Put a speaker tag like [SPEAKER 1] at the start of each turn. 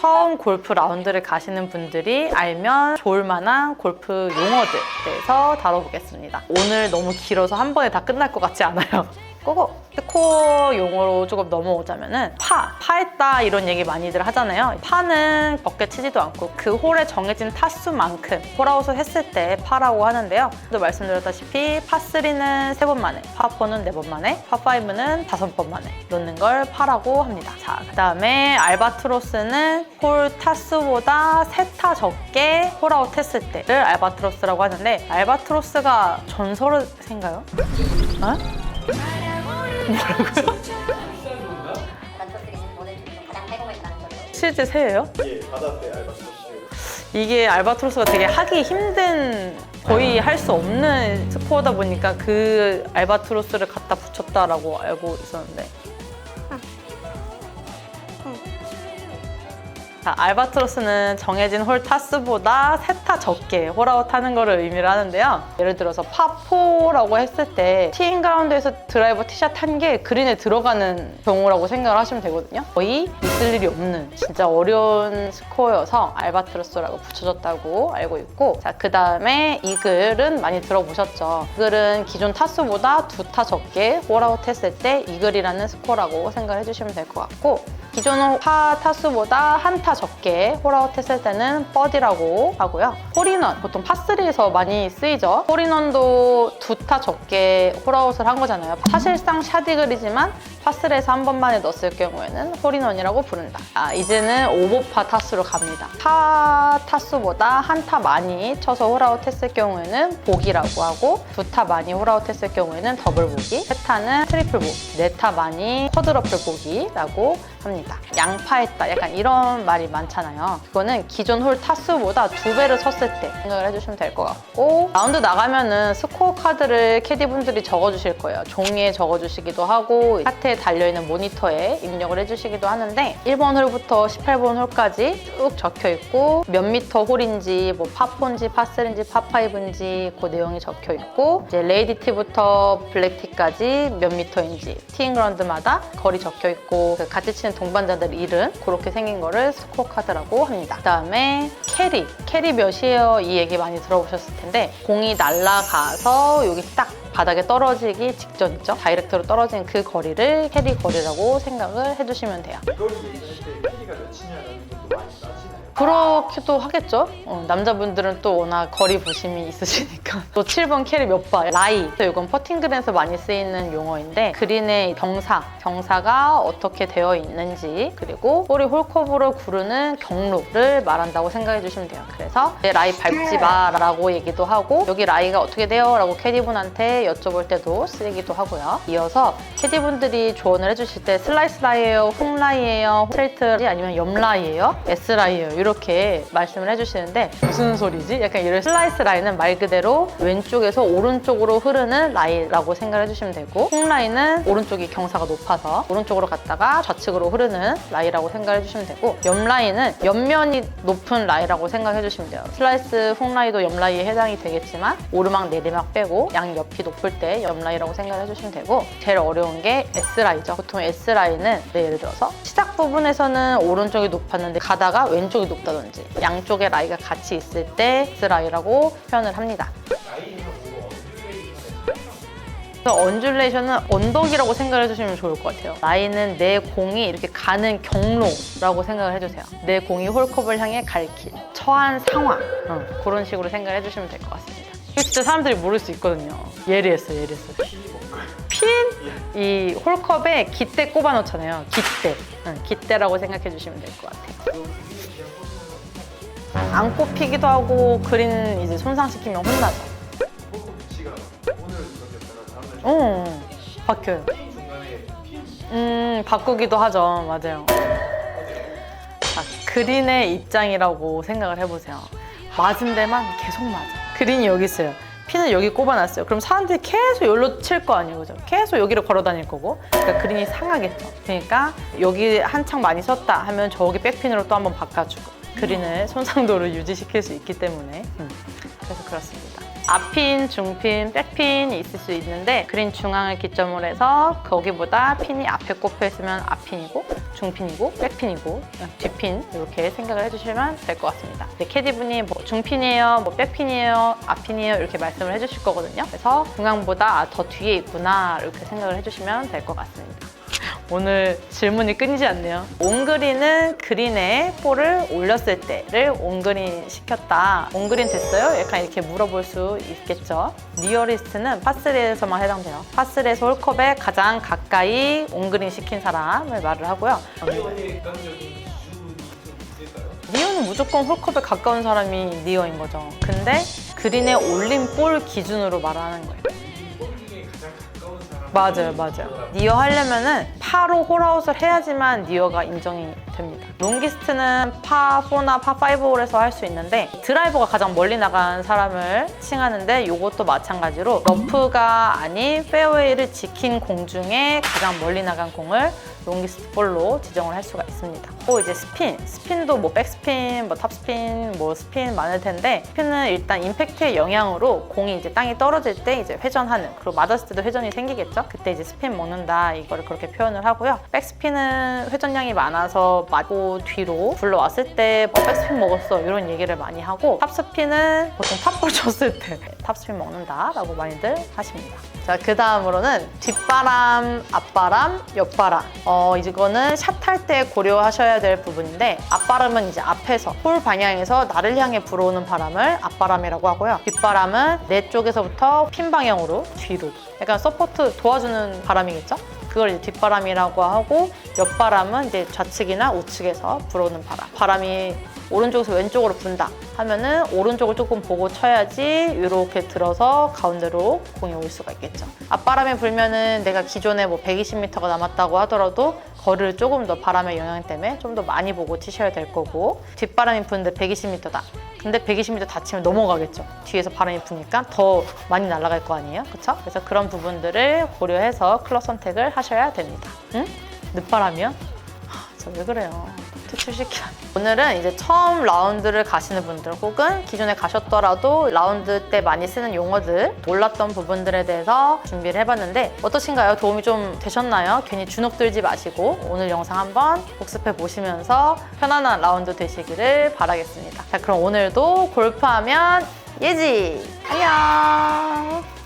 [SPEAKER 1] 처음 골프 라운드를 가시는 분들이 알면 좋을 만한 골프 용어들 대해서 다뤄보겠습니다. 오늘 너무 길어서 한 번에 다 끝날 것 같지 않아요. 그거 스코어 용어로 조금 넘어오자면은 파했다 이런 얘기 많이들 하잖아요. 파는 적게 치지도 않고 그 홀에 정해진 타수만큼 홀아웃을 했을 때 파라고 하는데요. 또 말씀드렸다시피 파3는 3번 만에, 파4는 4번 만에, 파5는 5번 만에 놓는 걸 파라고 합니다. 자, 그 다음에 알바트로스는 홀 타수보다 3타 적게 홀아웃 했을 때를 알바트로스라고 하는데, 알바트로스가 전설인가요? 어? 뭐라고요? 실제 새예요?
[SPEAKER 2] 예, 바다새 알바트로스.
[SPEAKER 1] 이게 알바트로스가 되게 하기 힘든, 거의 할 수 없는 스코어다 보니까 그 알바트로스를 갖다 붙였다라고 알고 있었는데. 자, 알바트로스는 정해진 홀 타수보다 3타 적게 홀아웃 하는 거를 의미를 하는데요. 예를 들어서 파4라고 했을 때 티잉 그라운드에서 드라이버 티샷 한 게 그린에 들어가는 경우라고 생각을 하시면 되거든요. 거의 있을 일이 없는 진짜 어려운 스코어여서 알바트로스라고 붙여졌다고 알고 있고, 자, 그 다음에 이글은 많이 들어보셨죠. 이글은 기존 타수보다 2타 적게 홀아웃 했을 때 이글이라는 스코어라고 생각해 주시면 될 것 같고, 기존 파 타수보다 1타 적게 홀아웃 했을 때는 버디라고 하고요. 홀인원, 보통 파3에서 많이 쓰이죠. 홀인원도 2타 적게 홀아웃을 한 거잖아요. 사실상 샷이글이지만 파3에서 한 번만에 넣었을 경우에는 홀인원이라고 부른다. 이제는 오버파 타수로 갑니다. 파 타수보다 1타 많이 쳐서 홀아웃 했을 경우에는 보기라고 하고, 2타 많이 홀아웃 했을 경우에는 더블 보기, 3타는 트리플 보기, 4타 많이 쿼드러플 보기라고 합니다. 양파했다, 약간 이런 말이 많잖아요. 그거는 기존 홀 타수보다 2배를 쳤을 때 생각을 해주시면 될 것 같고, 라운드 나가면은 스코어 카드를 캐디분들이 적어주실 거예요. 종이에 적어주시기도 하고 카트에 달려있는 모니터에 입력을 해주시기도 하는데, 1번 홀부터 18번 홀까지 쭉 적혀있고 몇 미터 홀인지, 뭐 파4인지 파3인지 파5인지 그 내용이 적혀있고, 이제 레이디티부터 블랙티까지 몇 미터인지 티잉 그라운드마다 거리 적혀있고, 그 같이 치는 동반자들 이름, 그렇게 생긴 거를 스코어 카드라고 합니다. 그 다음에 캐리 몇이에요? 이 얘기 많이 들어보셨을 텐데, 공이 날아가서 여기 딱 바닥에 떨어지기 직전 있죠? 다이렉트로 떨어지는 그 거리를 캐리 거리라고 생각을 해주시면 돼요.
[SPEAKER 2] 이 거리 얘기할 때 캐리가 몇이냐라는 것도 많이 따지나요?
[SPEAKER 1] 그렇게도 하겠죠? 남자분들은 또 워낙 거리 부심이 있으시니까. 또 7번 캐리 몇 바, 라이. 이건 퍼팅그린에서 많이 쓰이는 용어인데, 그린의 경사가 어떻게 되어 있는지, 그리고 볼이 홀컵으로 구르는 경로를 말한다고 생각해 주시면 돼요. 그래서 라이 밟지 마 라고 얘기도 하고, 여기 라이가 어떻게 돼요? 라고 캐디분한테 여쭤볼 때도 쓰기도 하고요. 이어서 캐디분들이 조언을 해주실 때 슬라이스 라이예요? 훅 라이예요? 스트레이트 아니면 옆 라이예요? S 라이예요? 이렇게 말씀을 해주시는데, 무슨 소리지? 약간 이런 슬라이스 라인은 말 그대로 왼쪽에서 오른쪽으로 흐르는 라인이라고 생각을 해주시면 되고, 훅 라인은 오른쪽이 경사가 높아서 오른쪽으로 갔다가 좌측으로 흐르는 라인이라고 생각을 해주시면 되고, 옆 라인은 옆면이 높은 라인이라고 생각해 주시면 돼요. 슬라이스 훅 라인도 옆 라인에 해당이 되겠지만 오르막 내리막 빼고 양 옆이 높을 때 옆 라인이라고 생각을 해주시면 되고, 제일 어려운 게 S 라인이죠. 보통 S 라인은 예를 들어서 시작 부분에서는 오른쪽이 높았는데 가다가 왼쪽이 높다든지 양쪽의 라이가 같이 있을 때 S라이라고 표현을 합니다. 그래서 언듈레이션은 언덕이라고 생각을 해주시면 좋을 것 같아요. 라인은 내 공이 이렇게 가는 경로라고 생각을 해주세요. 내 공이 홀컵을 향해 갈 길, 처한 상황, 그런 식으로 생각을 해주시면 될 것 같습니다. 이거 진짜 사람들이 모를 수 있거든요. 예리했어. 핀? 이 홀컵에 깃대 꼽아 놓잖아요. 깃대라고 생각해 주시면 될 것 같아요. 안 꼽히기도 하고 그린 이제 손상시키면 혼나죠.
[SPEAKER 2] 홀컵 위치가 오늘 이렇게 다른 날
[SPEAKER 1] 바뀌어요.
[SPEAKER 2] 중간에
[SPEAKER 1] 바꾸기도 하죠. 맞아요. 자, 그린의 입장이라고 생각을 해보세요. 맞은 데만 계속 맞아. 그린이 여기 있어요. 핀을 여기 꼽아놨어요. 그럼 사람들이 계속 여기로 칠 거 아니에요, 그죠? 계속 여기를 걸어 다닐 거고, 그러니까 그린이 상하겠죠. 그러니까 여기 한창 많이 섰다 하면 저기 백핀으로 또 한번 바꿔주고, 그린의 손상도를 유지시킬 수 있기 때문에 그래서 그렇습니다. 앞핀, 중핀, 백핀이 있을 수 있는데, 그린 중앙을 기점으로 해서 거기보다 핀이 앞에 꼽혀 있으면 앞핀이고 중핀이고 백핀이고 뒷핀 이렇게 생각을 해주시면 될 것 같습니다. 캐디분이 뭐 중핀이에요, 뭐 백핀이에요, 앞핀이에요 이렇게 말씀을 해주실 거거든요. 그래서 중앙보다 더 뒤에 있구나 이렇게 생각을 해주시면 될 것 같습니다. 오늘 질문이 끊이지 않네요. 온그린은 그린에 볼을 올렸을 때를 온그린 시켰다. 온그린 됐어요? 약간 이렇게 물어볼 수 있겠죠. 니어리스트는 파3에서만 해당돼요. 파3에서 홀컵에 가장 가까이 온그린 시킨 사람을 말을 하고요.
[SPEAKER 2] 회원의 객관적인 기준이 좀 있을까요?
[SPEAKER 1] 니어는 무조건 홀컵에 가까운 사람이 니어인 거죠. 근데 그린에 올린 볼 기준으로 말하는 거예요.
[SPEAKER 2] 볼 중에 가장 가까운 사람.
[SPEAKER 1] 맞아요. 니어 하려면은 파로 홀아웃을 해야지만 니어가 인정이 됩니다. 롱기스트는 파4나 파5홀에서 할 수 있는데 드라이버가 가장 멀리 나간 사람을 칭하는데 이것도 마찬가지로 러프가 아닌 페어웨이를 지킨 공 중에 가장 멀리 나간 공을 롱기스트 볼로 지정을 할 수가 있습니다. 또 이제 스핀도 뭐 백스핀, 뭐 탑스핀, 뭐 스핀 많을 텐데 스핀은 일단 임팩트의 영향으로 공이 이제 땅에 떨어질 때 이제 회전하는, 그리고 맞았을 때도 회전이 생기겠죠. 그때 이제 스핀 먹는다 이거를 그렇게 표현을 하고요. 백스핀은 회전량이 많아서 맞고 뒤로 굴러왔을 때 백스핀 먹었어 이런 얘기를 많이 하고, 탑스핀은 보통 탑볼 쳤을 때 탑스핀 먹는다 라고 많이들 하십니다. 자, 그 다음으로는 뒷바람, 앞바람, 옆바람. 이거는 샷할 때 고려하셔야 될 부분인데, 앞바람은 이제 앞에서 홀 방향에서 나를 향해 불어오는 바람을 앞바람이라고 하고요. 뒷바람은 내 쪽에서부터 핀 방향으로 뒤로, 약간 서포트 도와주는 바람이겠죠? 그걸 이제 뒷바람이라고 하고, 옆바람은 이제 좌측이나 우측에서 불어오는 바람. 바람이 오른쪽에서 왼쪽으로 분다 하면은 오른쪽을 조금 보고 쳐야지 이렇게 들어서 가운데로 공이 올 수가 있겠죠. 앞바람이 불면은 내가 기존에 뭐 120m가 남았다고 하더라도 거리를 조금 더 바람의 영향 때문에 좀 더 많이 보고 치셔야 될 거고, 뒷바람이 부는데 120m다. 근데 120m 다치면 넘어가겠죠. 뒤에서 바람이 부니까 더 많이 날아갈 거 아니에요? 그쵸? 그래서 그런 부분들을 고려해서 클럽 선택을 하셔야 됩니다. 응? 늦바람이요? 저 왜 그래요? 퇴출시키라. 오늘은 이제 처음 라운드를 가시는 분들 혹은 기존에 가셨더라도 라운드 때 많이 쓰는 용어들, 몰랐던 부분들에 대해서 준비를 해봤는데 어떠신가요? 도움이 좀 되셨나요? 괜히 주눅 들지 마시고 오늘 영상 한번 복습해 보시면서 편안한 라운드 되시기를 바라겠습니다. 자, 그럼 오늘도 골프하면 예지! 안녕!